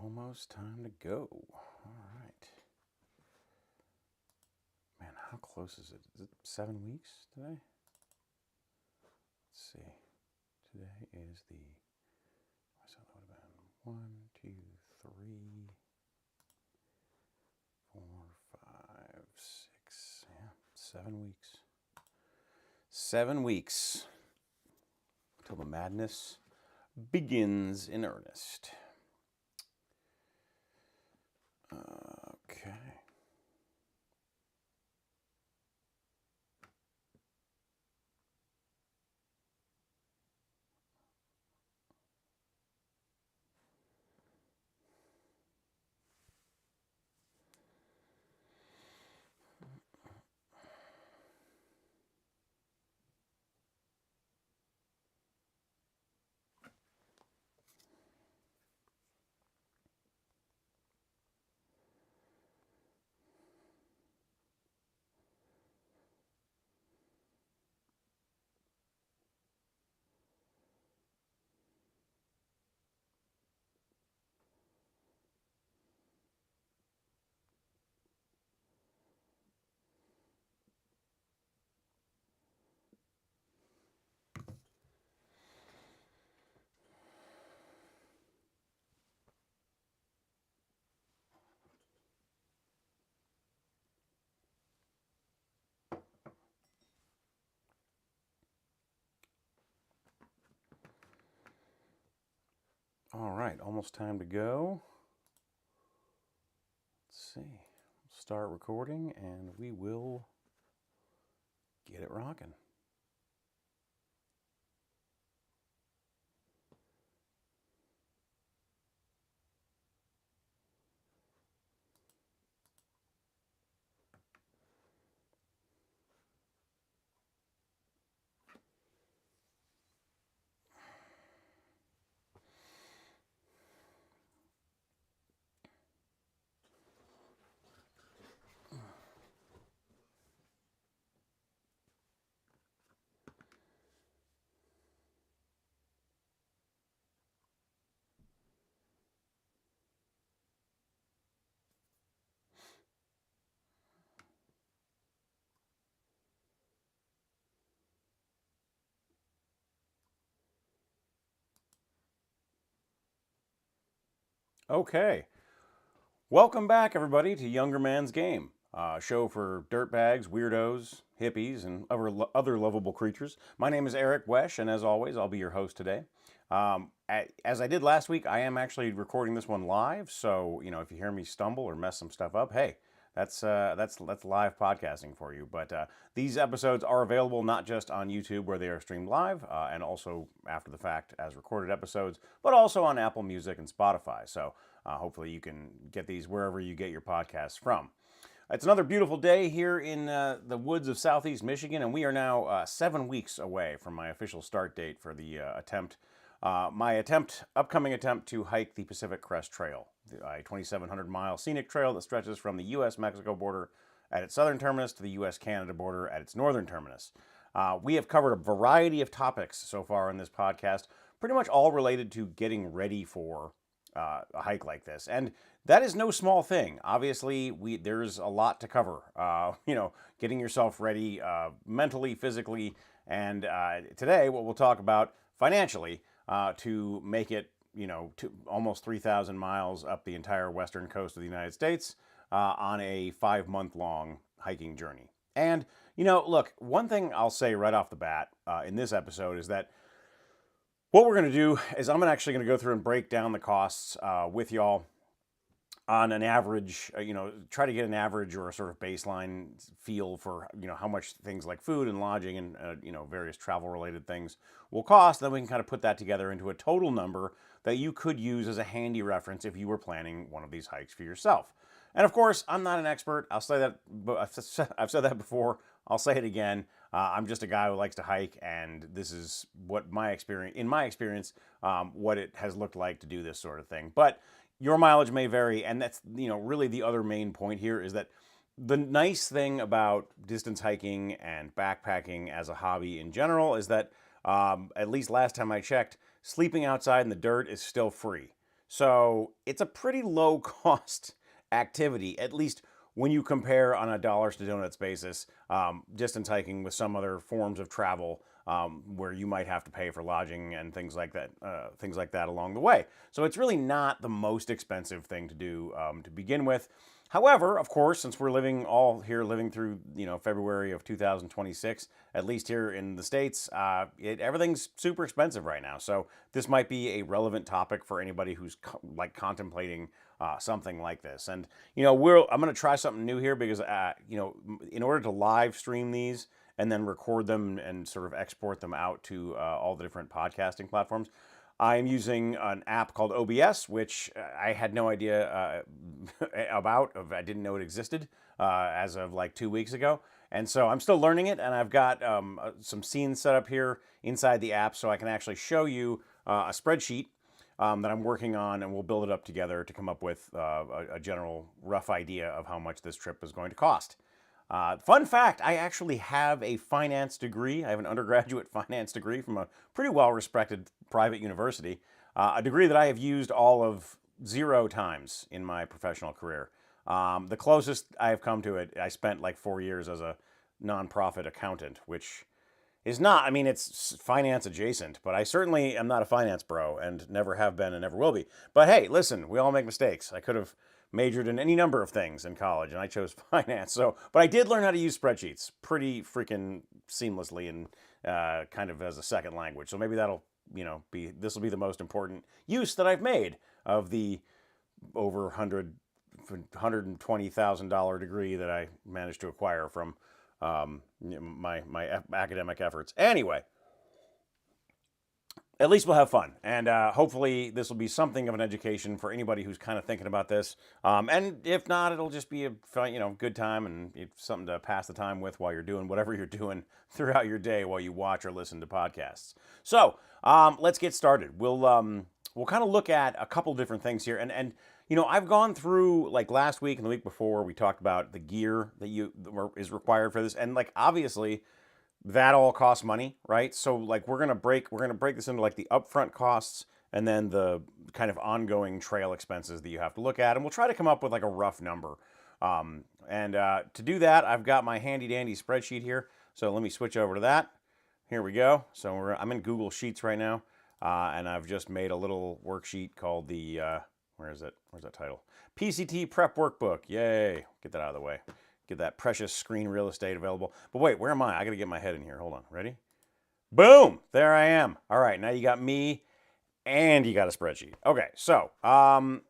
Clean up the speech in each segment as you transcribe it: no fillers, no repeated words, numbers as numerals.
almost time to go. All right. Man, how close is it? Is it 7 weeks today? Let's see. Today is the, so that would have been 1, 2, 3, 4, 5, 6, yeah, 7 weeks. 7 weeks until the madness begins in earnest. Okay. All right, almost time to go. Let's see. Start recording and we will get it rocking. Okay. Welcome back, everybody, to Younger Man's Game, a show for dirtbags, weirdos, hippies, and other lovable creatures. My name is Eric Wesh, and as always, I'll be your host today. As I did last week, I am actually recording this one live, so if you hear me stumble or mess some stuff up, hey, that's live podcasting for you. But these episodes are available not just on YouTube where they are streamed live, and also after the fact as recorded episodes, but also on Apple Music and Spotify. So hopefully you can get these wherever you get your podcasts from. It's another beautiful day here in the woods of southeast Michigan, and we are now 7 weeks away from my official start date for the upcoming attempt to hike the Pacific Crest Trail, a 2,700-mile scenic trail that stretches from the U.S.-Mexico border at its southern terminus to the U.S.-Canada border at its northern terminus. We have covered a variety of topics so far in this podcast, pretty much all related to getting ready for a hike like this. And that is no small thing. Obviously, there's a lot to cover. Getting yourself ready mentally, physically, and today what we'll talk about financially to make it, to almost 3,000 miles up the entire western coast of the United States on a 5-month-long hiking journey. And, look, one thing I'll say right off the bat in this episode is that what we're going to do is I'm actually going to go through and break down the costs with y'all on an average, try to get an average or a sort of baseline feel for, how much things like food and lodging and, various travel related things will cost. Then we can kind of put that together into a total number that you could use as a handy reference if you were planning one of these hikes for yourself. And of course, I'm not an expert. I'll say that, I've said that before. I'll say it again. I'm just a guy who likes to hike, and this is what in my experience, what it has looked like to do this sort of thing. But your mileage may vary, and that's really the other main point here is that the nice thing about distance hiking and backpacking as a hobby in general is that at least last time I checked, sleeping outside in the dirt is still free. So it's a pretty low cost activity, at least when you compare on a dollars to donuts basis, distance hiking with some other forms of travel, where you might have to pay for lodging and things like that along the way. So it's really not the most expensive thing to do to begin with. However, of course, since we're living through February of 2026, at least here in the States, everything's super expensive right now. So this might be a relevant topic for anybody who's contemplating something like this. And I'm going to try something new here because in order to live stream these and then record them and sort of export them out to all the different podcasting platforms, I'm using an app called OBS, which I had no idea about. I didn't know it existed as of like 2 weeks ago. And so I'm still learning it, and I've got some scenes set up here inside the app so I can actually show you a spreadsheet that I'm working on, and we'll build it up together to come up with a general rough idea of how much this trip is going to cost. Fun fact, I actually have a finance degree. I have an undergraduate finance degree from a pretty well-respected private university, a degree that I have used all of 0 times in my professional career. The closest I have come to it, I spent like 4 years as a nonprofit accountant, which is not, I mean, it's finance adjacent, but I certainly am not a finance bro and never have been and never will be. But hey, listen, we all make mistakes. I could have majored in any number of things in college, and I chose finance. But I did learn how to use spreadsheets pretty freaking seamlessly and kind of as a second language. So maybe this will be the most important use that I've made of the over $120,000 degree that I managed to acquire from my academic efforts. Anyway, at least we'll have fun, and hopefully this will be something of an education for anybody who's kind of thinking about this. And if not, it'll just be a good time and something to pass the time with while you're doing whatever you're doing throughout your day while you watch or listen to podcasts. So let's get started. We'll kind of look at a couple different things here, and I've gone through, like last week and the week before, we talked about the gear that is required for this, and like obviously that all costs money, right? So like we're gonna break this into like the upfront costs and then the kind of ongoing trail expenses that you have to look at, and we'll try to come up with like a rough number. To do that, I've got my handy dandy spreadsheet here. So let me switch over to that. Here we go. So I'm in Google Sheets right now, and I've just made a little worksheet called the where is it? Where's that title? PCT Prep Workbook. Yay! Get that out of the way. Get that precious screen real estate available. But wait, where am I? I got to get my head in here. Hold on. Ready? Boom! There I am. All right, now you got me and you got a spreadsheet. Okay, so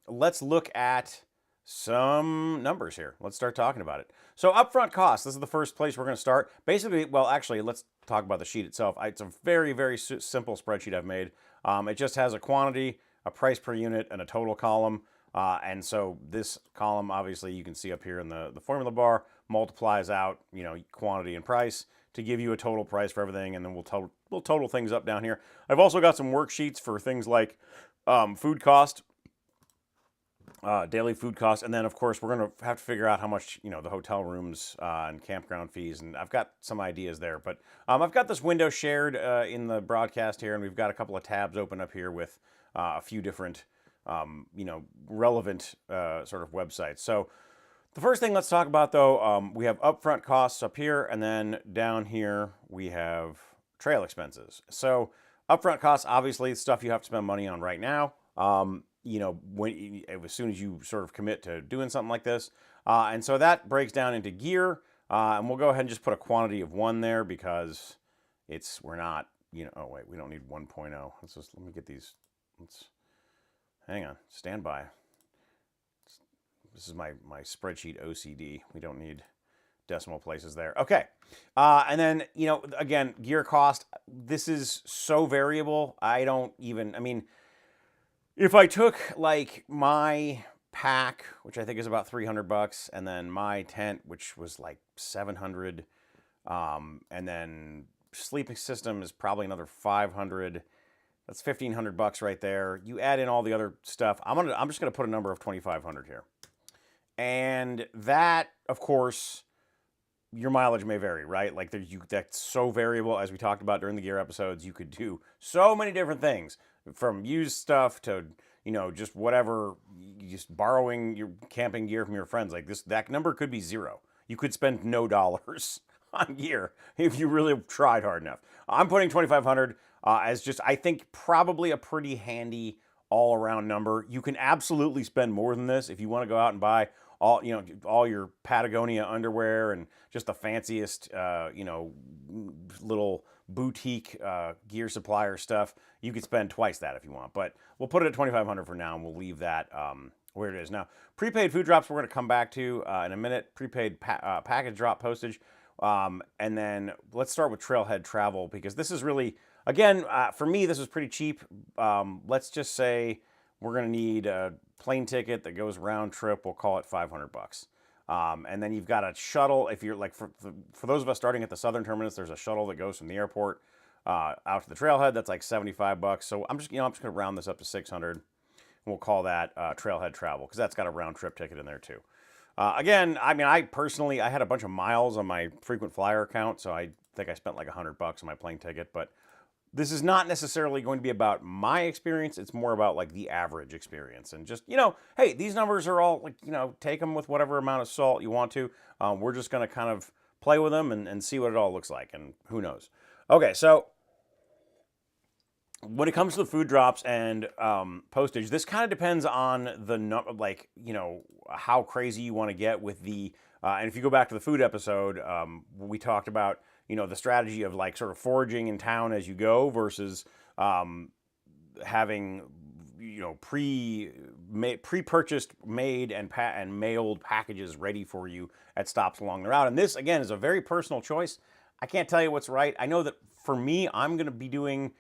let's look at some numbers here. Let's start talking about it. So upfront costs, this is the first place we're going to start. Basically, well, actually, let's talk about the sheet itself. It's a very, very simple spreadsheet I've made. It just has a quantity, a price per unit, and a total column. And so this column, obviously, you can see up here in the formula bar, multiplies out, quantity and price to give you a total price for everything, and then we'll total things up down here. I've also got some worksheets for things like food cost, daily food cost, and then of course we're going to have to figure out how much the hotel rooms and campground fees, and I've got some ideas there. But I've got this window shared in the broadcast here, and we've got a couple of tabs open up here with a few different relevant sort of websites. So the first thing let's talk about though, we have upfront costs up here, and then down here we have trail expenses. So upfront costs, obviously, stuff you have to spend money on right now. As soon as you sort of commit to doing something like this, and so that breaks down into gear, and we'll go ahead and just put a quantity of 1 there because we're not, oh wait, we don't need 1.0. Let me get these. Hang on, stand by. This is my spreadsheet OCD. We don't need decimal places there. Okay, and then, again, gear cost. This is so variable. I mean, if I took like my pack, which I think is about $300, and then my tent, which was like $700, and then sleeping system is probably another $500. That's $1,500 right there. You add in all the other stuff. I'm just gonna put a number of $2,500 here, and that, of course, your mileage may vary, right? Like that's so variable, as we talked about during the gear episodes. You could do so many different things, from used stuff to you know, just whatever, just borrowing your camping gear from your friends, like this, that number could be zero. You could spend no dollars on gear if you really tried hard enough. I'm putting 2,500 as just, I think, probably a pretty handy all around number. You can absolutely spend more than this if you want to go out and buy all, you know, all your Patagonia underwear and just the fanciest, you know, little boutique gear supplier stuff. You could spend twice that if you want, but we'll put it at 2,500 for now, and we'll leave that where it is. Now, prepaid food drops we're going to come back to in a minute. Prepaid package drop postage. And then let's start with Trailhead Travel, because this is really, again, for me, this was pretty cheap. Let's just say we're going to need a plane ticket that goes round trip. We'll call it 500 bucks. And then you've got a shuttle. If you're like, for those of us starting at the southern terminus, there's a shuttle that goes from the airport out to the trailhead. That's like 75 bucks. So I'm just going to round this up to 600. And we'll call that Trailhead Travel, because that's got a round trip ticket in there too. Again, I mean, I personally, I had a bunch of miles on my frequent flyer account, so I think I spent like 100 bucks on my plane ticket, but this is not necessarily going to be about my experience. It's more about like the average experience, and just, you know, hey, these numbers are all like, you know, take them with whatever amount of salt you want to. We're just going to kind of play with them and see what it all looks like, and who knows. Okay, so when it comes to the food drops and postage, this kind of depends on the like, you know, how crazy you want to get with the. And if you go back to the food episode, we talked about, you know, the strategy of like sort of foraging in town as you go versus having, you know, pre-purchased, made and mailed packages ready for you at stops along the route. And this, again, is a very personal choice. I can't tell you what's right. I know that for me, I'm going to be doing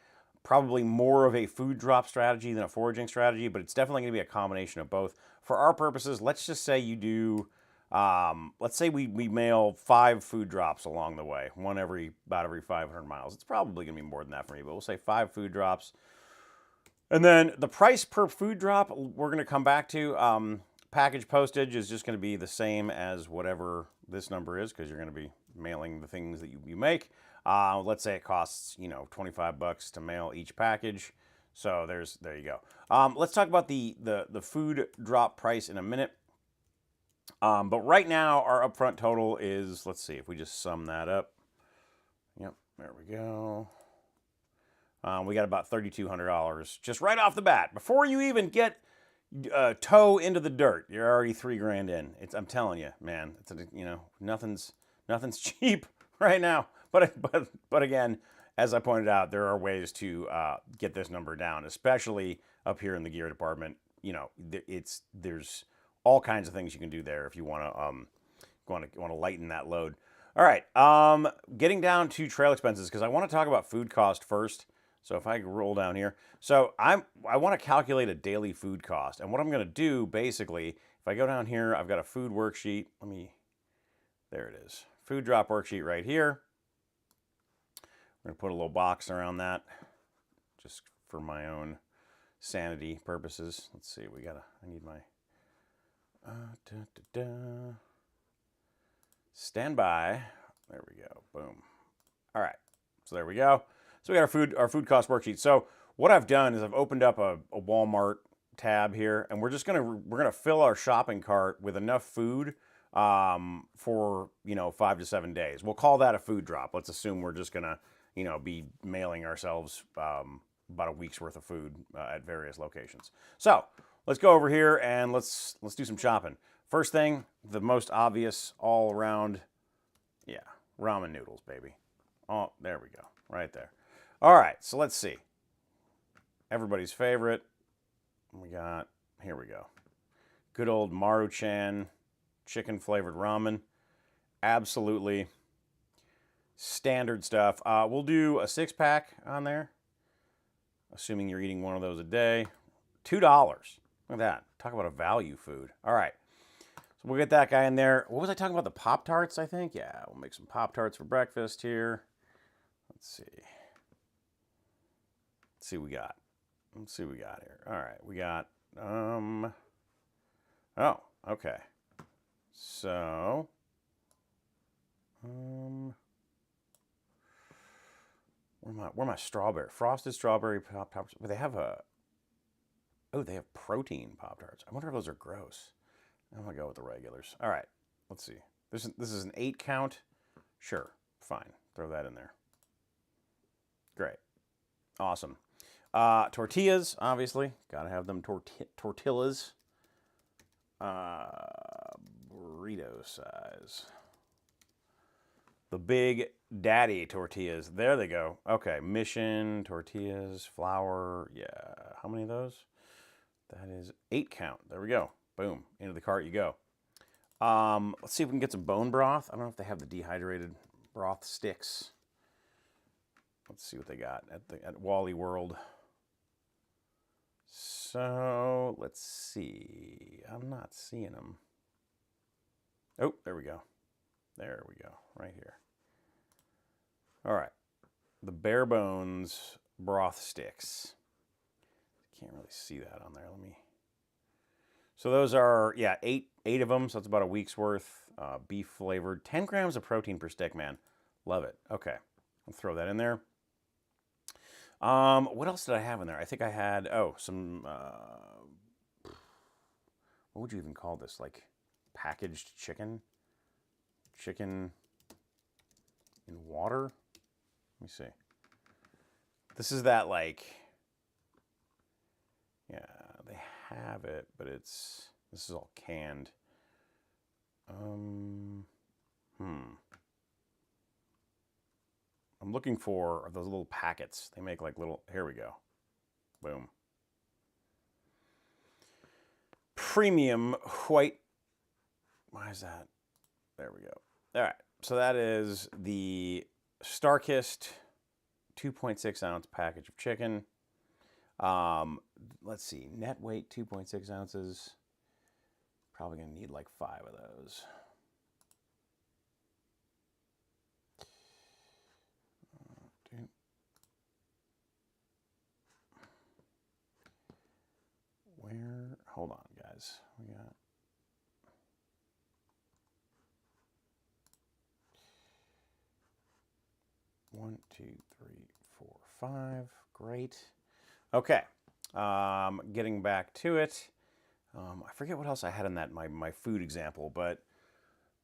probably more of a food drop strategy than a foraging strategy, but it's definitely going to be a combination of both. For our purposes, let's just say you do, let's say we mail 5 food drops along the way, one about every 500 miles. It's probably going to be more than that for me, but we'll say 5 food drops. And then the price per food drop, we're going to come back to. Package postage is just going to be the same as whatever this number is, because you're going to be mailing the things that you make. Let's say it costs, you know, 25 bucks to mail each package. So there you go. Let's talk about the food drop price in a minute. But right now our upfront total is, let's see if we just sum that up. Yep, there we go. We got about $3,200 just right off the bat. Before you even get toe into the dirt, you're already $3,000 in. I'm telling you, man. You know, nothing's cheap right now. But again, as I pointed out, there are ways to get this number down, especially up here in the gear department. You know, there's all kinds of things you can do there if you want to lighten that load. All right, getting down to trail expenses, because I want to talk about food cost first. So if I roll down here, so I want to calculate a daily food cost, and what I'm going to do basically, if I go down here, I've got a food worksheet. There it is, food drop worksheet right here. I'm going to put a little box around that just for my own sanity purposes. Let's see, I need my, stand by. There we go, boom. All right, so there we go. So we got our food cost worksheet. So what I've done is I've opened up a Walmart tab here, and we're gonna fill our shopping cart with enough food for, you know, 5 to 7 days. We'll call that a food drop. Let's assume we're just gonna, you know, be mailing ourselves about a week's worth of food at various locations. So let's go over here and let's do some shopping. First thing, the most obvious all around, yeah, ramen noodles, baby. Oh, there we go, right there. All right, so let's see. Everybody's favorite. Here we go. Good old Maruchan chicken flavored ramen. Absolutely standard stuff. We'll do a 6-pack on there, assuming you're eating one of those a day. $2. Look at that. Talk about a value food. All right. So we'll get that guy in there. What was I talking about? The Pop-Tarts, I think? Yeah, we'll make some Pop-Tarts for breakfast here. Let's see. Let's see what we got here. All right, we got, oh, okay. So, where my strawberry, frosted strawberry Pop-Tarts? Well, they have a Oh, they have protein Pop-Tarts. I wonder if those are gross. I'm going to go with the regulars. All right, let's see. This is an 8 count. Sure, fine. Throw that in there. Great. Awesome. Tortillas, obviously. Got to have them tortillas. Burrito size. The Big Daddy tortillas. There they go. Okay, Mission, tortillas, flour. Yeah, how many of those? That is 8 count. There we go. Boom. Into the cart you go. Let's see if we can get some bone broth. I don't know if they have the dehydrated broth sticks. Let's see what they got at Wally World. So let's see. I'm not seeing them. Oh, there we go. There we go. Right here. All right. The bare bones broth sticks. Can't really see that on there. Let me. So those are, yeah, eight of them. So that's about a week's worth. Beef flavored. 10 grams of protein per stick, man. Love it. Okay. I'll throw that in there. What else did I have in there? I think I had, some, what would you even call this? Like packaged chicken? Chicken in water? Let me see. This is that, like, yeah, they have it, but this is all canned. I'm looking for those little packets. They make like little, here we go. Boom. Premium white, why is that? There we go. All right, so that is the Starkist 2.6 ounce package of chicken. Let's see, net weight 2.6 ounces. Probably gonna need like 5 of those. Where? Hold on, guys. We got. One, two, three, four, 5. Great. Okay. Getting back to it. I forget what else I had in that my food example, but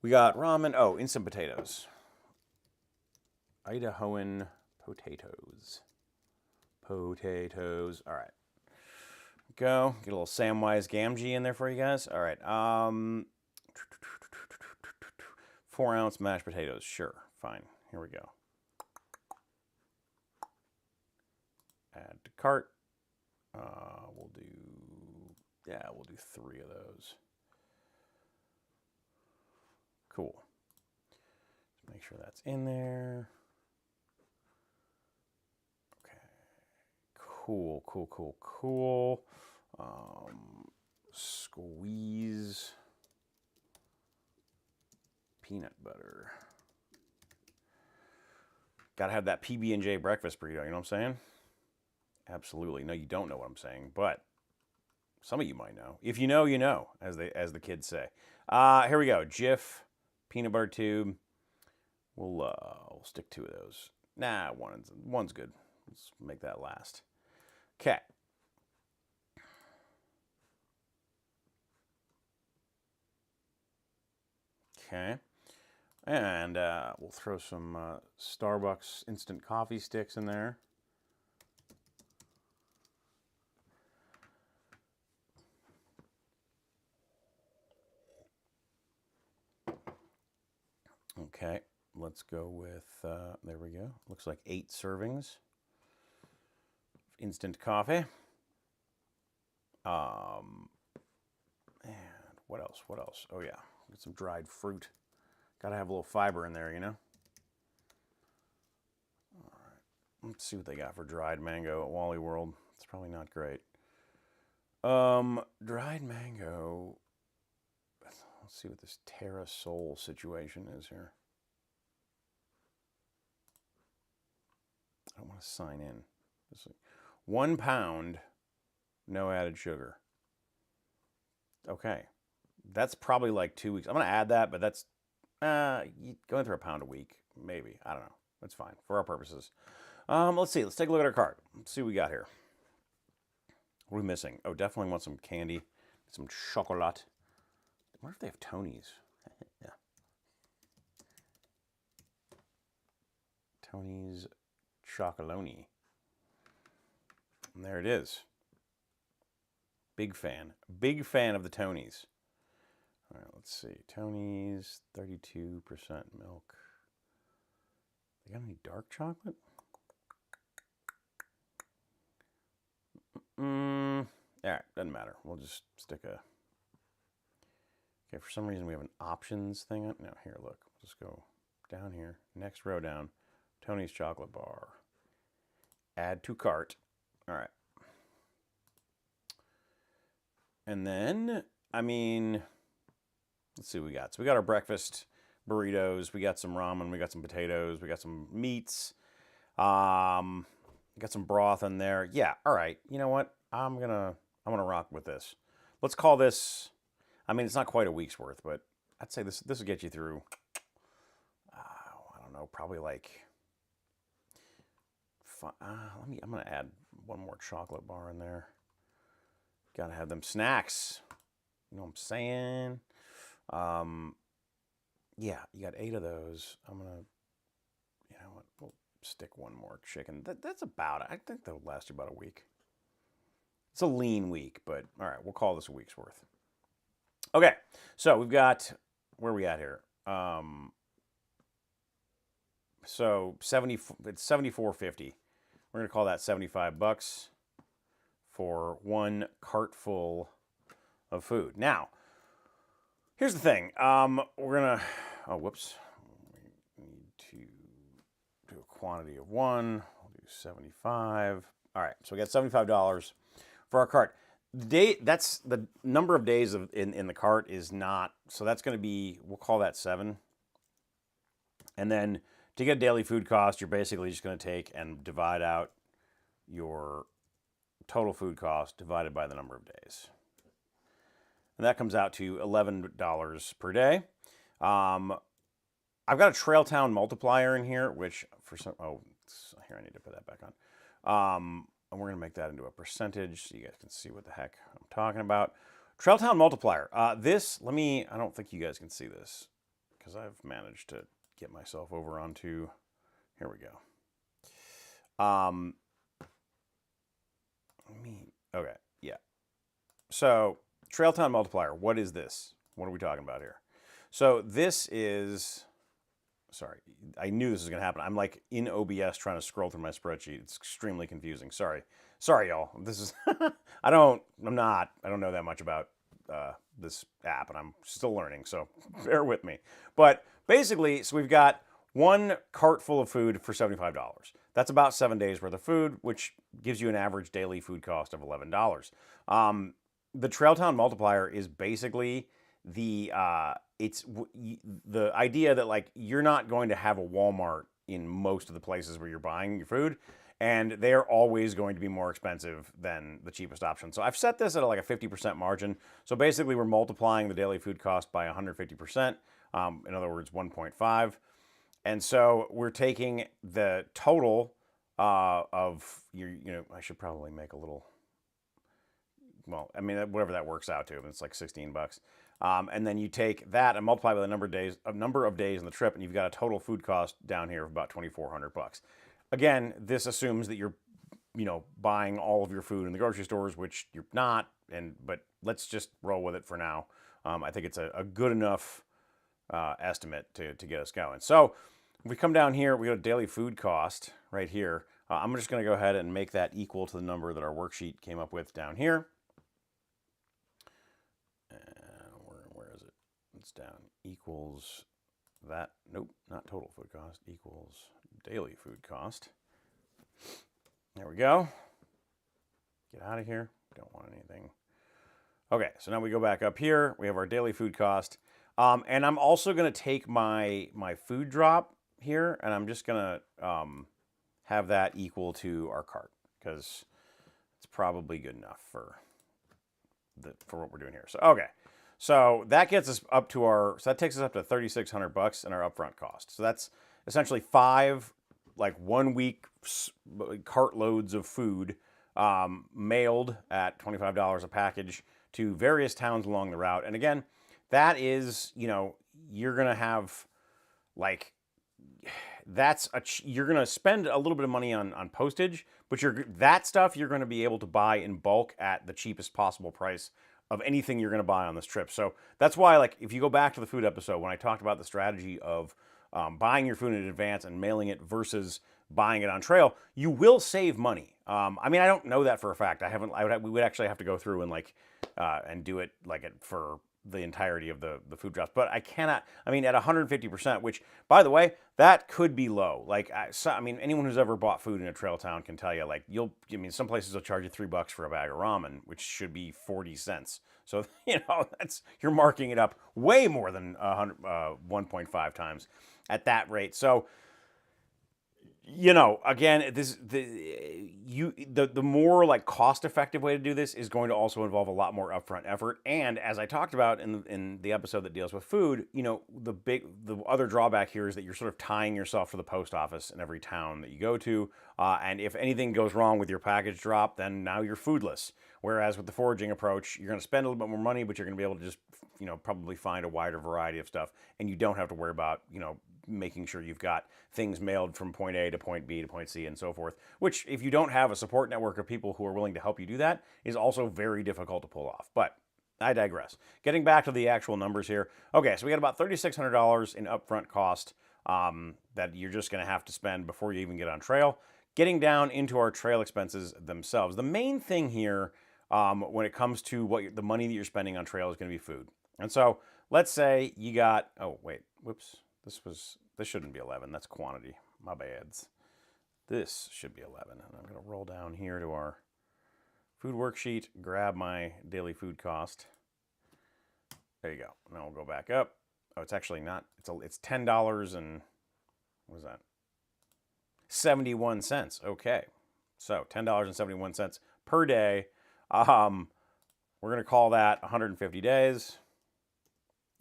we got ramen. Oh, instant potatoes. Idahoan potatoes. Potatoes. All right. Go. Get a little Samwise Gamgee in there for you guys. All right. 4 ounce mashed potatoes. Sure. Fine. Here we go. Add to cart. We'll do 3 of those. Cool. Just make sure that's in there. Okay. Cool. Squeeze peanut butter. Gotta have that PB&J breakfast burrito, you know what I'm saying? Absolutely. No, you don't know what I'm saying, but some of you might know. If you know, you know, as the kids say. Here we go. Jif peanut butter tube. We'll stick 2 of those. Nah, one's good. Let's make that last. Okay. Okay. And we'll throw some Starbucks instant coffee sticks in there. Okay, let's go with, there we go. Looks like 8 servings of instant coffee. And what else? Oh yeah, get some dried fruit. Gotta have a little fiber in there, you know? All right, let's see what they got for dried mango at Wally World. It's probably not great. Dried mango. Let's see what this Terra Sol situation is here. I don't want to sign in. 1 pound, no added sugar. Okay. That's probably like 2 weeks. I'm going to add that, but that's going through a pound a week. Maybe. I don't know. That's fine for our purposes. Let's see. Let's take a look at our cart. Let's see what we got here. What are we missing? Oh, definitely want some candy, some chocolate. I wonder if they have Tony's. Yeah. Tony's Chocolonely. And there it is. Big fan. Big fan of the Tony's. All right, let's see. Tony's, 32% milk. They got any dark chocolate? All right, doesn't matter. We'll just stick a... Okay, for some reason we have an options thing. No, here, look. Just go down here. Next row down. Tony's chocolate bar. Add to cart. All right. And then, I mean, let's see what we got. So we got our breakfast burritos. We got some ramen. We got some potatoes. We got some meats. Got some broth in there. Yeah, all right. You know what? I'm gonna rock with this. Let's call this, I mean, it's not quite a week's worth, but I'd say this will get you through, I don't know, probably like, I'm gonna add one more chocolate bar in there. Gotta have them snacks. You know what I'm saying? Yeah, you got 8 of those. I'm gonna, you know what, we'll stick one more chicken. That's about it. I think that'll last you about a week. It's a lean week, but all right, we'll call this a week's worth. Okay, so we've got, where are we at here? So it's $74.50. We're gonna call that $75 for one cart full of food. Now, here's the thing. We're gonna, oh, whoops. We need to do a quantity of one. We'll do 75. All right, so we got $75 for our cart. That's the number of days in the cart is not, so that's gonna be, we'll call that 7. And then to get daily food cost, you're basically just gonna take and divide out your total food cost divided by the number of days. And that comes out to $11 per day. I've got a Trail Town multiplier in here, which for some, here, I need to put that back on. And we're gonna make that into a percentage so you guys can see what the heck I'm talking about. Trail Town multiplier. I don't think you guys can see this because I've managed to get myself over onto, here we go. Okay, yeah. So Trail Town multiplier, what is this? What are we talking about here? So this is, sorry, I knew this was gonna happen. I'm like in OBS trying to scroll through my spreadsheet. It's extremely confusing. Sorry, y'all. This is, I don't know that much about this app, and I'm still learning, so bear with me. But basically, so we've got one cart full of food for $75. That's about 7 days worth of food, which gives you an average daily food cost of $11. The Trail Town multiplier is basically the idea that like you're not going to have a Walmart in most of the places where you're buying your food, and they are always going to be more expensive than the cheapest option. So I've set this at like a 50% margin. So basically we're multiplying the daily food cost by 150%. In other words, 1.5. And so we're taking the total of your, I should probably make a little, well, I mean, whatever that works out to, it's like $16. And then you take that and multiply by the number of days in the trip, and you've got a total food cost down here of about $2,400. Again, this assumes that you're, buying all of your food in the grocery stores, which you're not, but let's just roll with it for now. I think it's a good enough estimate to get us going. So if we come down here, we got a daily food cost right here. I'm just going to go ahead and make that equal to the number that our worksheet came up with down here. Where is it? It's down. Equals that. Nope, not total food cost. Equals daily food cost. There we go. Get out of here. Don't want anything. Okay, so now we go back up here. We have our daily food cost. And I'm also going to take my food drop here, and I'm just going to have that equal to our cart, because it's probably good enough for what we're doing here. So, okay. So that gets us up to that takes us up to $3,600 in our upfront cost. So that's essentially 5, like 1 week cart loads of food mailed at $25 a package to various towns along the route. And again, that is, you're going to have like you're going to spend a little bit of money on postage, but that stuff you're going to be able to buy in bulk at the cheapest possible price of anything you're going to buy on this trip. So that's why, like, if you go back to the food episode when I talked about the strategy of buying your food in advance and mailing it versus buying it on trail, you will save money. I mean, I don't know that for a fact. We would actually have to go through and do it for the entirety of the food drops. But I cannot, I mean, at 150%, which, by the way, that could be low. Like, anyone who's ever bought food in a trail town can tell you, like, some places will charge you $3 for a bag of ramen, which should be 40 cents. So, you're marking it up way more than 1.5 times at that rate. So, again, the more like cost-effective way to do this is going to also involve a lot more upfront effort. And as I talked about in the episode that deals with food, the other drawback here is that you're sort of tying yourself to the post office in every town that you go to. And if anything goes wrong with your package drop, then now you're foodless. Whereas with the foraging approach, you're going to spend a little bit more money, but you're going to be able to just, probably find a wider variety of stuff, and you don't have to worry about, making sure you've got things mailed from point A to point B to point C and so forth, which if you don't have a support network of people who are willing to help you do that is also very difficult to pull off. But I digress. Getting back to the actual numbers here. Okay, so we got about $3,600 in upfront cost that you're just going to have to spend before you even get on trail. Getting down into our trail expenses themselves. The main thing here when it comes to the money that you're spending on trail is going to be food. And so let's say you got, this shouldn't be 11. That's quantity. My bads. This should be 11. And I'm going to roll down here to our food worksheet, grab my daily food cost. There you go. Now we'll go back up. Oh, it's actually not. It's $10 and what is that? 71 cents. Okay. So $10.71 per day. We're going to call that 150 days.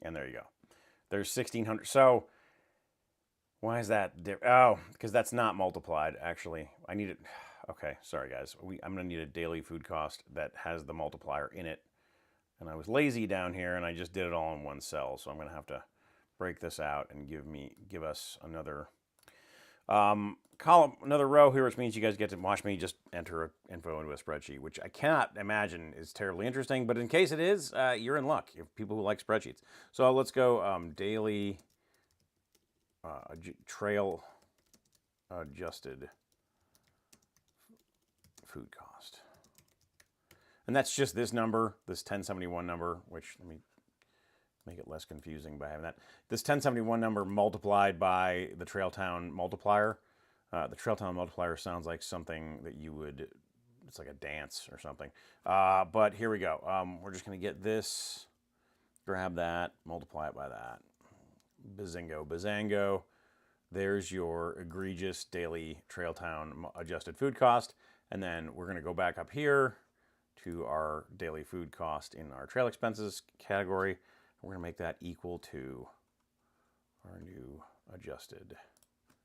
And there you go. There's 1,600. So why is that different? Oh, because that's not multiplied, actually. I need it. Okay, sorry, guys. I'm going to need a daily food cost that has the multiplier in it. And I was lazy down here, and I just did it all in one cell. So I'm going to have to break this out and give us another column, another row here, which means you guys get to watch me just enter info into a spreadsheet, which I cannot imagine is terribly interesting. But in case it is, you're in luck. You have people who like spreadsheets. So let's go daily trail adjusted food cost. And that's just this number, this 1071 number, which let me make it less confusing by having that. This 1071 number multiplied by the Trailtown multiplier. The Trailtown multiplier sounds like something that it's like a dance or something. But here we go. We're just going to get this, grab that, multiply it by that. Bazingo, bazango. There's your egregious daily Trailtown adjusted food cost. And then we're going to go back up here to our daily food cost in our trail expenses category. We're going to make that equal to our new adjusted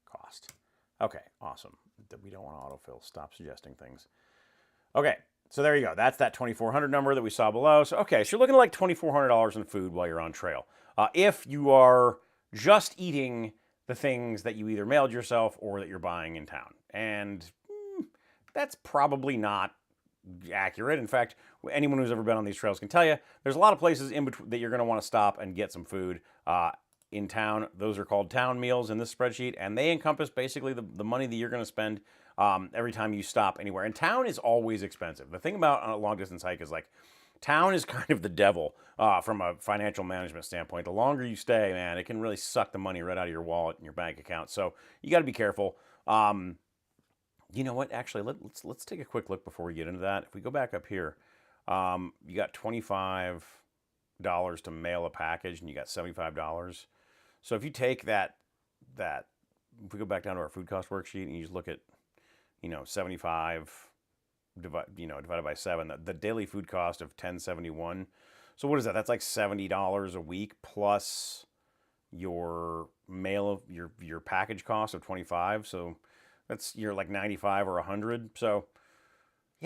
cost. Okay, awesome. We don't want to autofill. Stop suggesting things. Okay, so there you go. That's that 2,400 number that we saw below. So, okay, so you're looking at like $2,400 in food while you're on trail. If you are just eating the things that you either mailed yourself or that you're buying in town. And that's probably not accurate. In fact, anyone who's ever been on these trails can tell you there's a lot of places in between that you're going to want to stop and get some food in town. Those are called town meals in this spreadsheet, and they encompass basically the money that you're going to spend every time you stop anywhere. And town is always expensive. The thing about a long distance hike is like town is kind of the devil from a financial management standpoint. The longer you stay, man, it can really suck the money right out of your wallet and your bank account. So you got to be careful. You know what? Actually, let's take a quick look before we get into that. If we go back up here, you got $25 to mail a package, and you got $75. So if you take that, if we go back down to our food cost worksheet, and you just look at, 75 divided by 7, the daily food cost of $10.71. So what is that? That's like $70 a week plus your your package cost of $25. So you're like 95 or 100. So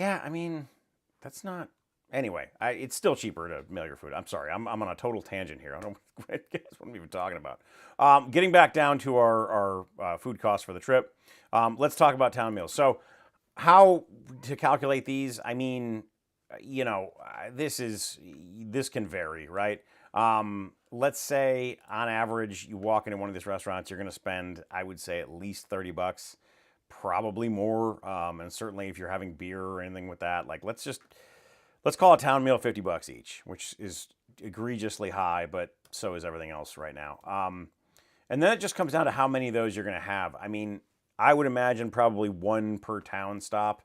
Yeah, I mean, that's not. Anyway, it's still cheaper to mail your food. I'm sorry, I'm on a total tangent here. I don't guess what I'm even talking about. Getting back down to our food costs for the trip, let's talk about town meals. So, how to calculate these? I mean, this can vary, right? Let's say on average, you walk into one of these restaurants, you're going to spend, I would say, at least $30, probably more. And certainly if you're having beer or anything with that, like let's call a town meal $50 each, which is egregiously high, but so is everything else right now. And then it just comes down to how many of those you're going to have. I mean, I would imagine probably one per town stop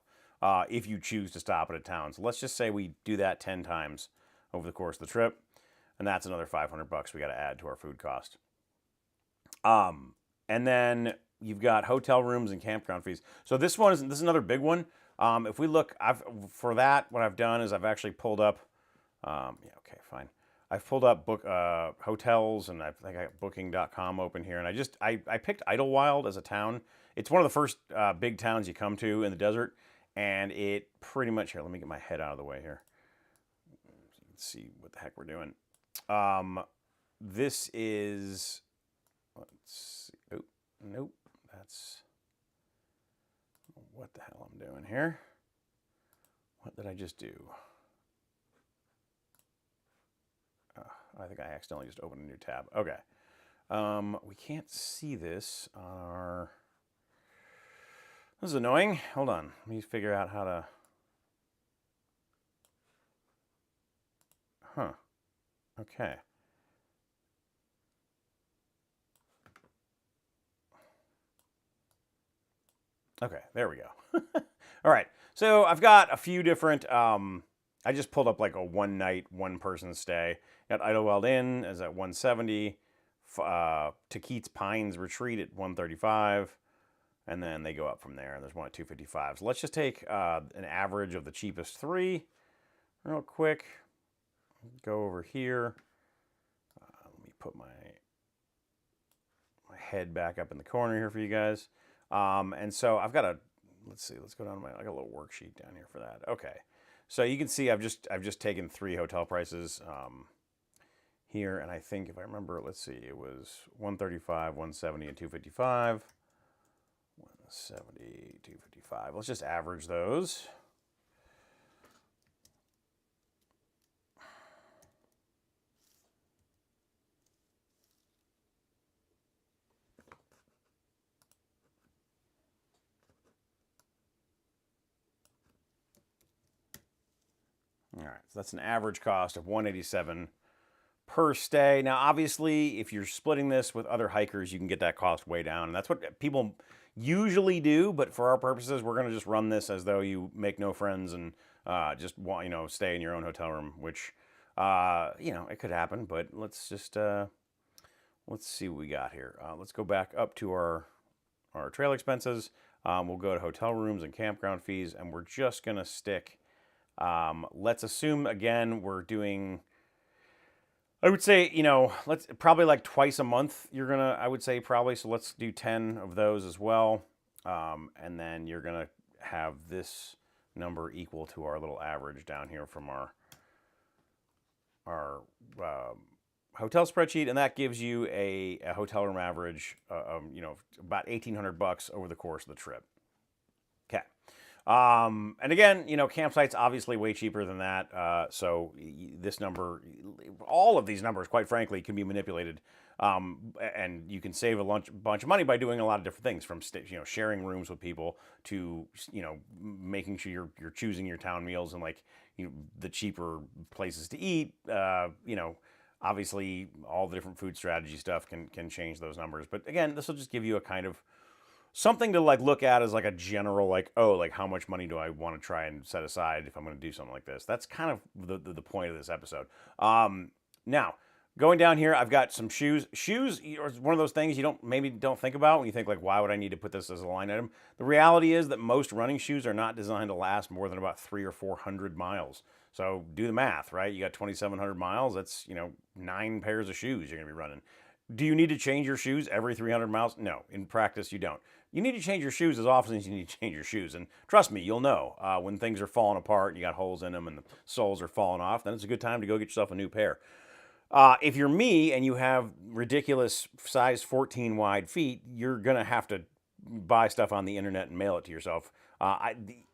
if you choose to stop at a town. So let's just say we do that 10 times over the course of the trip, and that's another $500 we got to add to our food cost. And then you've got hotel rooms and campground fees. So this is another big one. If we look, what I've done is I've actually pulled up. Yeah, okay, fine. I've pulled up hotels, and I think I got Booking.com open here, and I picked Idlewild as a town. It's one of the first big towns you come to in the desert, and it pretty much here. Let me get my head out of the way here. Let's see what the heck we're doing. This is. Let's see. Oh, nope. That's what the hell I'm doing here. What did I just do? I think I accidentally just opened a new tab. Okay. We can't see this on our... This is annoying. Hold on. Let me figure out how to... Huh. Okay. Okay, there we go. All right. So I've got a few different... I just pulled up like a one night, one person stay. Got Idlewild Inn is at 170. Taquit's Pines Retreat at 135. And then they go up from there. There's one at 255. So let's just take an average of the cheapest three real quick. Go over here. Let me put my head back up in the corner here for you guys. And so I've got let's go down to I got a little worksheet down here for that. Okay. So you can see I've just taken three hotel prices here, and I think if I remember, let's see, it was 135, 170, and 255. 170, 255. Let's just average those. All right, so that's an average cost of $187 per stay. Now, obviously, if you're splitting this with other hikers, you can get that cost way down. And that's what people usually do, but for our purposes, we're going to just run this as though you make no friends and just want, stay in your own hotel room, which, it could happen, but let's just, let's see what we got here. Let's go back up to our trail expenses. We'll go to hotel rooms and campground fees, and we're just going to stick... let's assume, again, we're doing, I would say, let's probably like twice a month I would say probably. So let's do 10 of those as well. And then you're going to have this number equal to our little average down here from our hotel spreadsheet. And that gives you a hotel room average, about $1,800 over the course of the trip. Okay. And again, campsites obviously way cheaper than that. So this number, all of these numbers, quite frankly, can be manipulated. And you can save a bunch of money by doing a lot of different things, from sharing rooms with people to making sure you're choosing your town meals and the cheaper places to eat. Obviously all the different food strategy stuff can change those numbers. But again, this will just give you a kind of something to look at as a general, how much money do I want to try and set aside if I'm going to do something like this. That's kind of the point of this episode. Now, going down here, I've got some shoes. Shoes are one of those things you maybe don't think about when you think why would I need to put this as a line item? The reality is that most running shoes are not designed to last more than about 300 or 400 miles. So do the math, right? You got 2,700 miles. That's 9 pairs of shoes you're going to be running. Do you need to change your shoes every 300 miles? No, in practice you don't. You need to change your shoes as often as you need to change your shoes. And trust me, you'll know when things are falling apart and you got holes in them and the soles are falling off, then it's a good time to go get yourself a new pair. If you're me and you have ridiculous size 14 wide feet, you're going to have to buy stuff on the internet and mail it to yourself.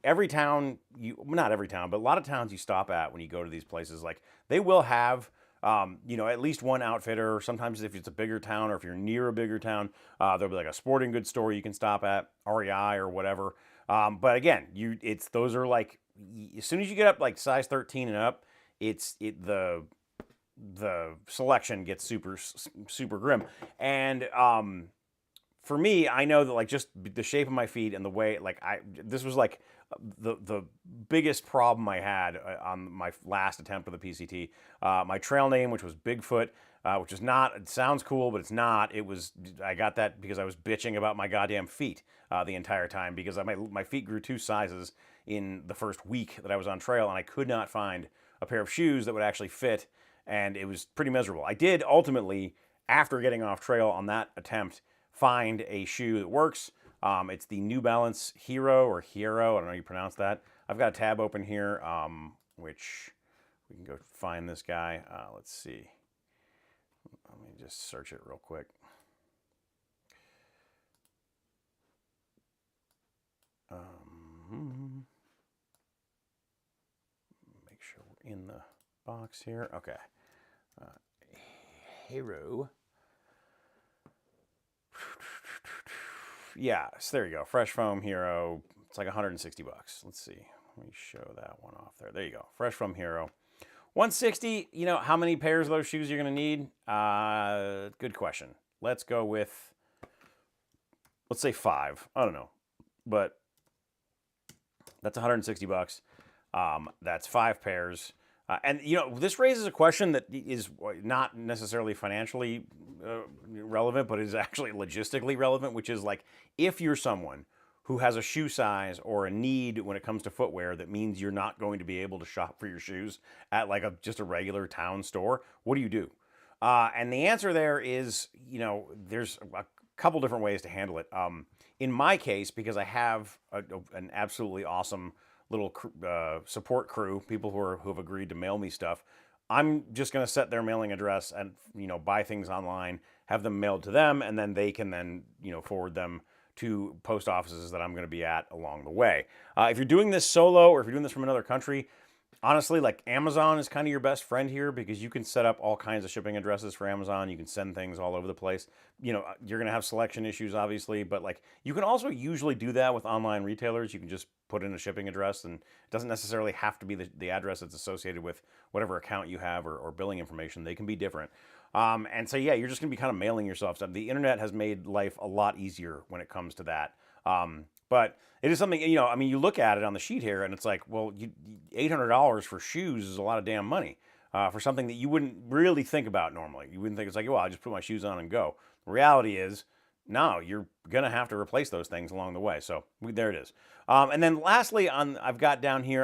Every town, not every town, but a lot of towns you stop at when you go to these places, like they will have, at least one outfitter. Sometimes if it's a bigger town or if you're near a bigger town, there'll be like a sporting goods store you can stop at, REI or whatever. But again, those are like, as soon as you get up like size 13 and up, the selection gets super grim. And for me, I know that like just the shape of my feet and the way this was like the biggest problem I had on my last attempt of the PCT. My trail name, which was Bigfoot, which is not, it sounds cool, but it's not. I got that because I was bitching about my goddamn feet the entire time because my feet grew 2 sizes in the first week that I was on trail, and I could not find a pair of shoes that would actually fit, and it was pretty miserable. I did ultimately, after getting off trail on that attempt, find a shoe that works. It's the New Balance Hero or Hero, I don't know how you pronounce that. I've got a tab open here, which we can go find this guy. Let's see. Let me just search it real quick. Make sure we're in the box here. Okay. Hero. Yeah, so there you go. Fresh Foam Hero. It's like 160 bucks. Let's see. Let me show that one off there. There you go. Fresh Foam Hero. 160. You know how many pairs of those shoes you're going to need? Good question. Let's go with, let's say 5. I don't know. But that's 160 bucks. That's 5 pairs. And, this raises a question that is not necessarily financially relevant, but is actually logistically relevant, which is like, if you're someone who has a shoe size or a need when it comes to footwear that means you're not going to be able to shop for your shoes at like just a regular town store, what do you do? And the answer there is, there's a couple different ways to handle it. In my case, because I have an absolutely awesome little support crew, people who have agreed to mail me stuff, I'm just going to set their mailing address and buy things online, have them mailed to them, and then they can then forward them to post offices that I'm going to be at along the way. If you're doing this solo or if you're doing this from another country, honestly, like Amazon is kind of your best friend here because you can set up all kinds of shipping addresses for Amazon. You can send things all over the place. You're going to have selection issues, obviously, but like you can also usually do that with online retailers. You can just put in a shipping address, and it doesn't necessarily have to be the address that's associated with whatever account you have or billing information. They can be different. And so, yeah, you're just going to be kind of mailing yourself stuff. The internet has made life a lot easier when it comes to that. But it is something, you look at it on the sheet here and it's like, well, $800 for shoes is a lot of damn money for something that you wouldn't really think about normally. You wouldn't think it's like, well, I just put my shoes on and go. The reality is, no, you're going to have to replace those things along the way. So there it is. And then lastly, I've got down here,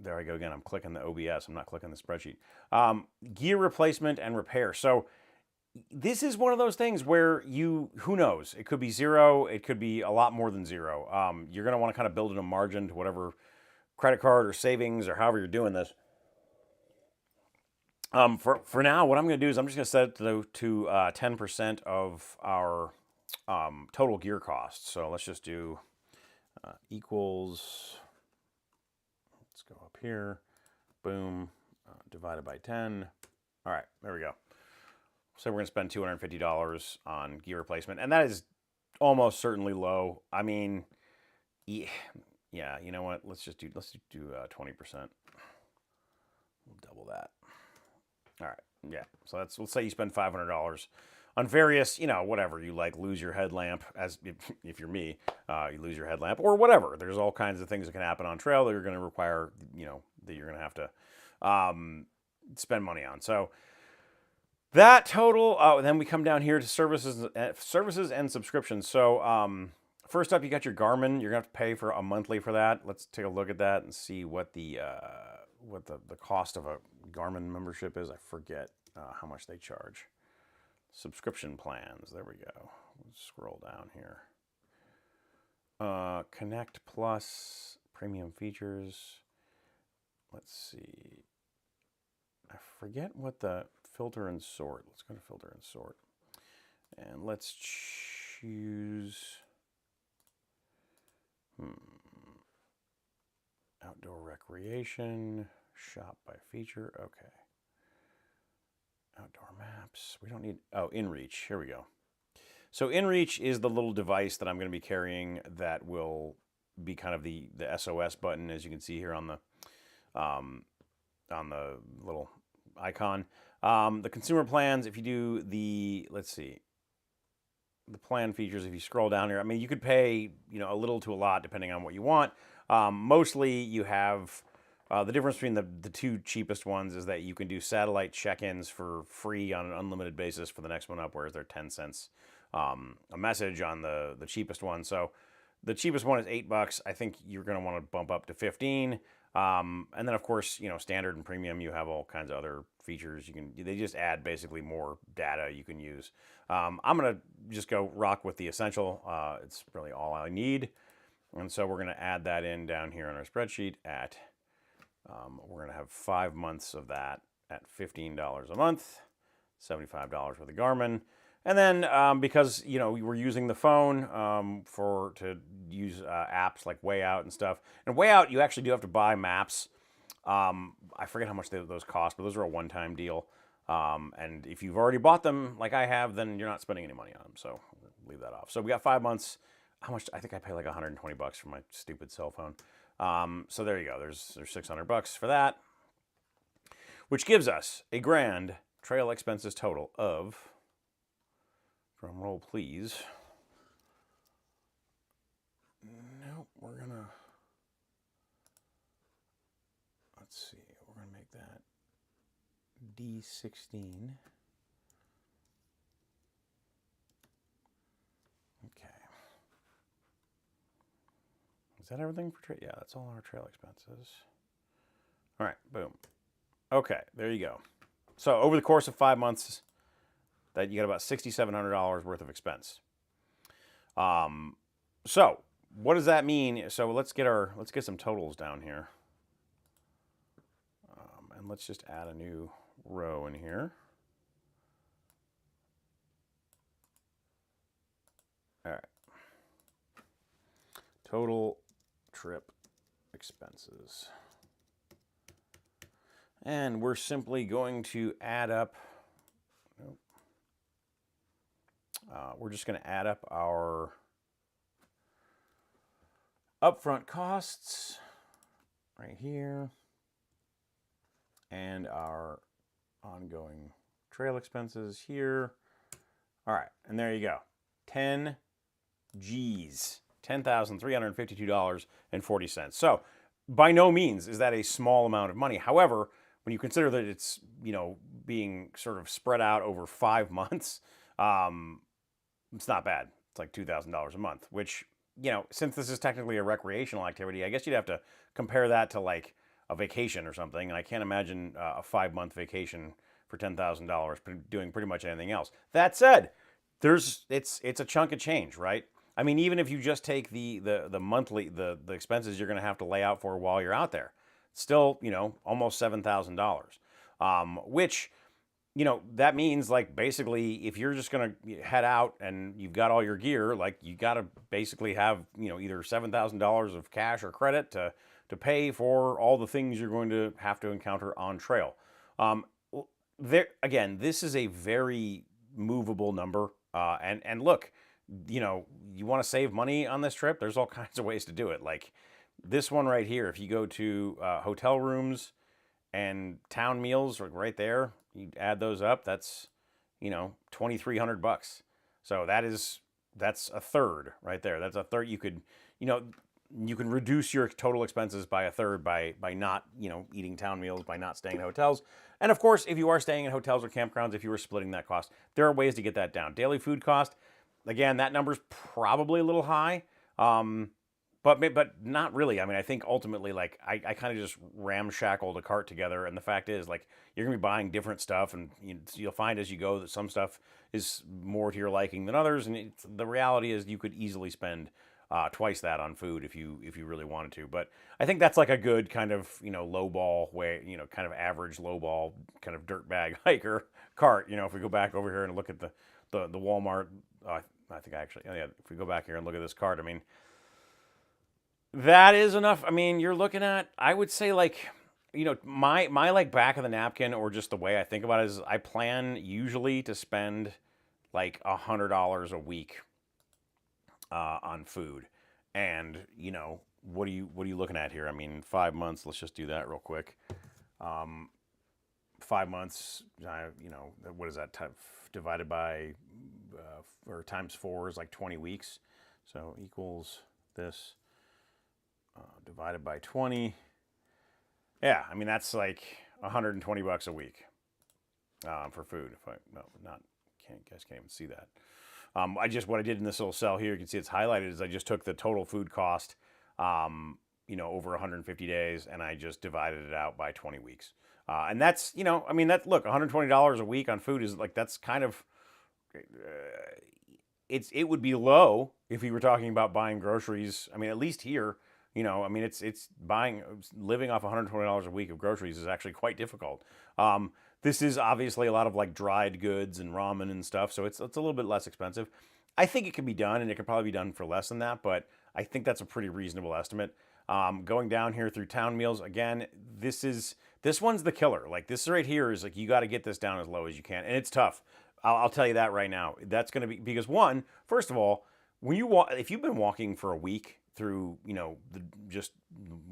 there I go again. I'm clicking the OBS. I'm not clicking the spreadsheet. Gear replacement and repair. So this is one of those things where who knows? It could be 0. It could be a lot more than 0. You're going to want to kind of build in a margin to whatever credit card or savings or however you're doing this. For now, what I'm going to do is I'm just going to set it to 10% of our total gear costs. So let's just do equals, let's go up here, boom, divided by 10. All right, there we go. So we're going to spend $250 on gear replacement, and that is almost certainly low. I mean, yeah, you know what? Let's do 20%. We'll double that. All right, yeah. So let's say you spend $500 on various, whatever you like. Lose your headlamp, as if you're me, you lose your headlamp or whatever. There's all kinds of things that can happen on trail that you're going to require, that you're going to have to spend money on. So that total, then we come down here to services and subscriptions. So first up, you got your Garmin. You're gonna have to pay for a monthly for that. Let's take a look at that and see what the cost of a Garmin membership is. I forget. how much they charge. Subscription plans. There we go. Let's scroll down here. Connect Plus, premium features. Let's see. I forget what the filter and sort. Let's go to filter and sort. And let's choose outdoor recreation, shop by feature. Okay. Outdoor maps. We don't need, oh, InReach. Here we go. So InReach is the little device that I'm going to be carrying that will be kind of the SOS button, as you can see here on the little icon. The consumer plans, if you do the, let's see, the plan features, if you scroll down here, I mean, you could pay, a little to a lot depending on what you want. Mostly you have, the difference between the two cheapest ones is that you can do satellite check-ins for free on an unlimited basis for the next one up, whereas they're 10 cents a message on the cheapest one. So the cheapest one is $8. I think you're going to want to bump up to 15. And then of course, standard and premium, you have all kinds of other features. They just add basically more data you can use. I'm going to just go rock with the essential. It's really all I need. And so we're going to add that in down here on our spreadsheet at, we're going to have 5 months of that at $15 a month, $75 worth of Garmin. And then because, we're using the phone to use apps like Wayout and stuff. And Wayout, you actually do have to buy maps. I forget how much those cost, but those are a one-time deal. And if you've already bought them like I have, then you're not spending any money on them. So leave that off. So we got 5 months. How much? I think I pay like $120 for my stupid cell phone. So there you go. There's $600 for that, which gives us a grand trail expenses total of, drum roll please. Nope, we're gonna, let's see, we're gonna make that D16. Okay. Is that everything for trail? Yeah, that's all our trail expenses. All right, boom. Okay, there you go. So over the course of 5 months, that you got about $6,700 worth of expense. So what does that mean? So let's get some totals down here. And let's just add a new row in here. All right. Total trip expenses. And we're simply going to add up, we're just going to add up our upfront costs right here and our ongoing trail expenses here. All right, and there you go. 10 G's, $10,352.40. So by no means is that a small amount of money. However, when you consider that it's, being sort of spread out over 5 months, it's not bad. It's like $2,000 a month, which, since this is technically a recreational activity, I guess you'd have to compare that to like a vacation or something. And I can't imagine a 5-month vacation for $10,000 doing pretty much anything else. That said, it's a chunk of change, right? I mean, even if you just take the monthly, the expenses you're going to have to lay out for while you're out there, still, almost $7,000, which, that means like basically if you're just going to head out and you've got all your gear, like you got to basically have, either $7,000 of cash or credit to pay for all the things you're going to have to encounter on trail. Again, this is a very movable number. And look, you want to save money on this trip, there's all kinds of ways to do it. Like this one right here, if you go to hotel rooms and town meals right there, you add those up, that's, $2,300. So that's a third right there. That's a third. You could, you can reduce your total expenses by a third by not, eating town meals, by not staying in hotels. And of course, if you are staying in hotels or campgrounds, if you were splitting that cost, there are ways to get that down. Daily food cost, again, that number's probably a little high. but not really. I mean, I think ultimately, like, I kind of just ramshackled a cart together, and the fact is, like, you're gonna be buying different stuff, and you'll find as you go that some stuff is more to your liking than others, and the reality is you could easily spend twice that on food if you really wanted to. But I think that's like a good kind of low ball way, kind of average low ball kind of dirt bag hiker cart. If we go back over here and look at the Walmart, I think I actually, oh yeah, if we go back here and look at this cart, I mean. That is enough. I mean, you're looking at, I would say, like, my like back of the napkin, or just the way I think about it is I plan usually to spend like $100 a week on food. And, what are you looking at here? I mean, 5 months, let's just do that real quick. 5 months, what is that divided by, or times 4 is like 20 weeks. So equals this. Divided by 20. Yeah, I mean, that's like $120 a week for food. If I no, not can't guys can't even see that. What I did in this little cell here, you can see it's highlighted, is I just took the total food cost, over 150 days, and I just divided it out by 20 weeks. And that's, I mean, look, $120 a week on food is like, that's kind of, it would be low if we were talking about buying groceries. I mean, at least here, I mean, it's living off $120 a week of groceries is actually quite difficult. This is obviously a lot of like dried goods and ramen and stuff, so it's a little bit less expensive. I think it can be done, and it could probably be done for less than that, but I think that's a pretty reasonable estimate. Going down here through Town Meals, again, this one's the killer. Like, this right here is like, you got to get this down as low as you can, and it's tough. I'll tell you that right now. That's going to be because, first of all, when you walk, if you've been walking for a week through just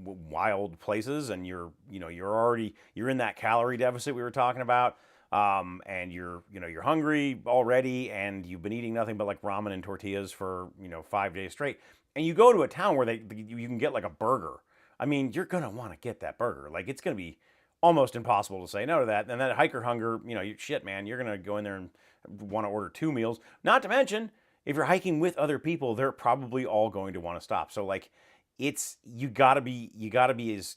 wild places, and you're in that calorie deficit we were talking about, and you're hungry already, and you've been eating nothing but like ramen and tortillas for 5 days straight, and you go to a town where you can get like a burger. I mean, you're gonna want to get that burger. Like, it's gonna be almost impossible to say no to that. And that hiker hunger, shit, man, you're gonna go in there and want to order 2 meals. Not to mention, if you're hiking with other people, they're probably all going to want to stop. So, like, you gotta be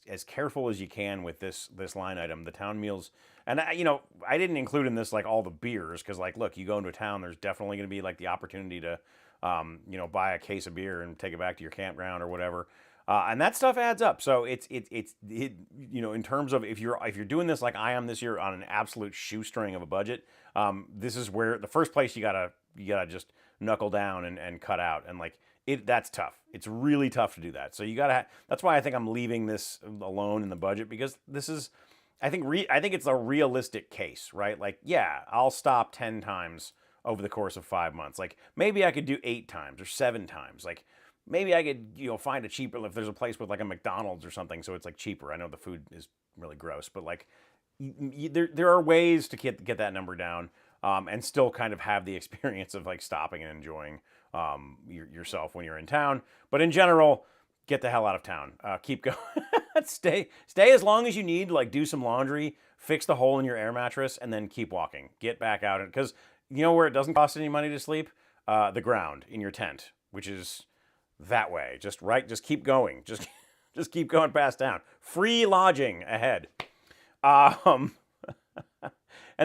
as careful as you can with this line item, the Town Meals. And I didn't include in this like all the beers, because, like, look, you go into a town, there's definitely going to be like the opportunity to buy a case of beer and take it back to your campground or whatever. And that stuff adds up. So it's in terms of if you're doing this like I am this year on an absolute shoestring of a budget, this is where the first place you gotta just knuckle down and cut out, and like that's tough. It's really tough to do that. So that's why I think I'm leaving this alone in the budget, because this is, I think it's a realistic case, right? Like, yeah, I'll stop 10 times over the course of 5 months. Like, maybe I could do 8 times or 7 times. Like, maybe I could, find a cheaper, if there's a place with like a McDonald's or something, so it's like cheaper. I know the food is really gross, but like, there are ways to get that number down, and still kind of have the experience of like stopping and enjoying yourself when you're in town. But in general, get the hell out of town. Keep going. Stay as long as you need. Like, do some laundry, fix the hole in your air mattress, and then keep walking. Get back out, because you know where it doesn't cost any money to sleep? The ground in your tent, which is that way. Just keep going. Just keep going past town. Free lodging ahead. And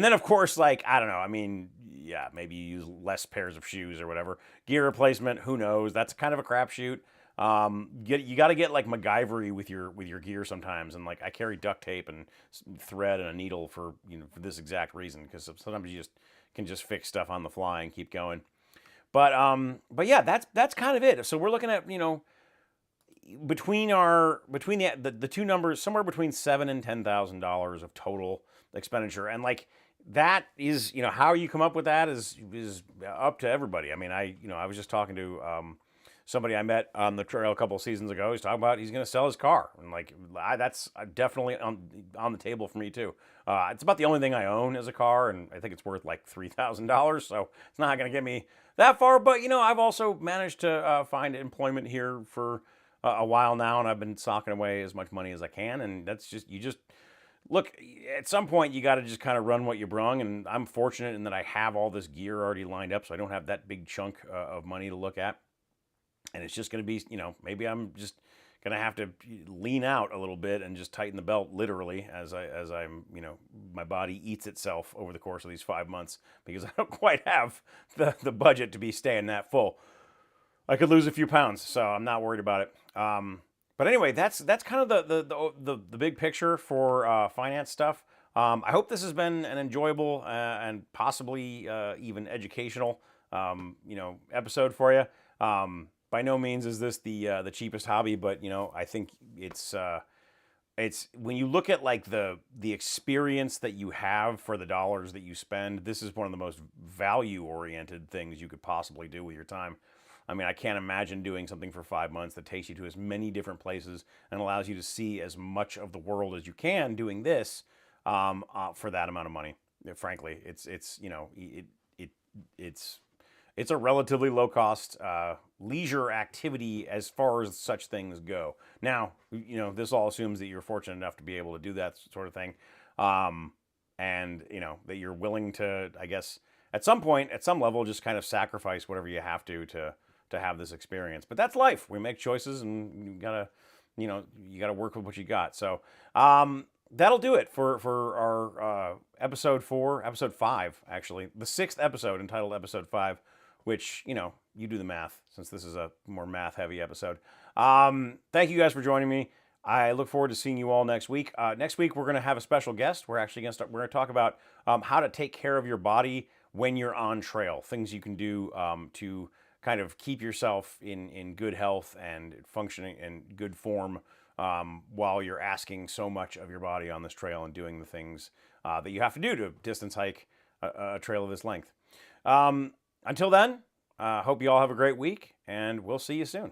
then, of course, like, I don't know. I mean, yeah, maybe you use less pairs of shoes or whatever. Gear replacement, who knows? That's kind of a crapshoot. You got to get like MacGyver-y with your gear sometimes. And like, I carry duct tape and thread and a needle for this exact reason, because sometimes you can just fix stuff on the fly and keep going. But yeah, that's kind of it. So we're looking at between the two numbers, somewhere between $7,000 and $10,000 of total expenditure, and like, that is, how you come up with that is up to everybody. I mean, I was just talking to somebody I met on the trail a couple of seasons ago. He's talking about he's going to sell his car, and like, that's definitely on the table for me too. It's about the only thing I own as a car, and I think it's worth like $3,000, so it's not going to get me that far. But I've also managed to find employment here for a while now, and I've been socking away as much money as I can, and that's just look, at some point you got to just kind of run what you brung, and I'm fortunate in that I have all this gear already lined up, so I don't have that big chunk of money to look at. and it's just going to be, maybe I'm just going to have to lean out a little bit and just tighten the belt literally as I'm, my body eats itself over the course of these 5 months, because I don't quite have the budget to be staying that full. I could lose a few pounds, so I'm not worried about it. But anyway, that's kind of the big picture for finance stuff. I hope this has been an enjoyable and possibly even educational, episode for you. By no means is this the cheapest hobby, but I think it's when you look at like the experience that you have for the dollars that you spend, this is one of the most value oriented things you could possibly do with your time. I mean, I can't imagine doing something for 5 months that takes you to as many different places and allows you to see as much of the world as you can doing this for that amount of money. Frankly, it's a relatively low cost leisure activity as far as such things go. Now, this all assumes that you're fortunate enough to be able to do that sort of thing, and that you're willing to, I guess, at some point, at some level, just kind of sacrifice whatever you have to have this experience. But that's life. We make choices, and you gotta work with what you got. So that'll do it for our episode 5, actually, the 6th episode, entitled episode 5, which, you do the math, since this is a more math heavy episode. Thank you guys for joining me. I look forward to seeing you all next week. Next week, we're going to have a special guest. We're going to talk about how to take care of your body when you're on trail, things you can do to kind of keep yourself in good health and functioning in good form while you're asking so much of your body on this trail and doing the things that you have to do to distance hike a trail of this length. Until then, hope you all have a great week, and we'll see you soon.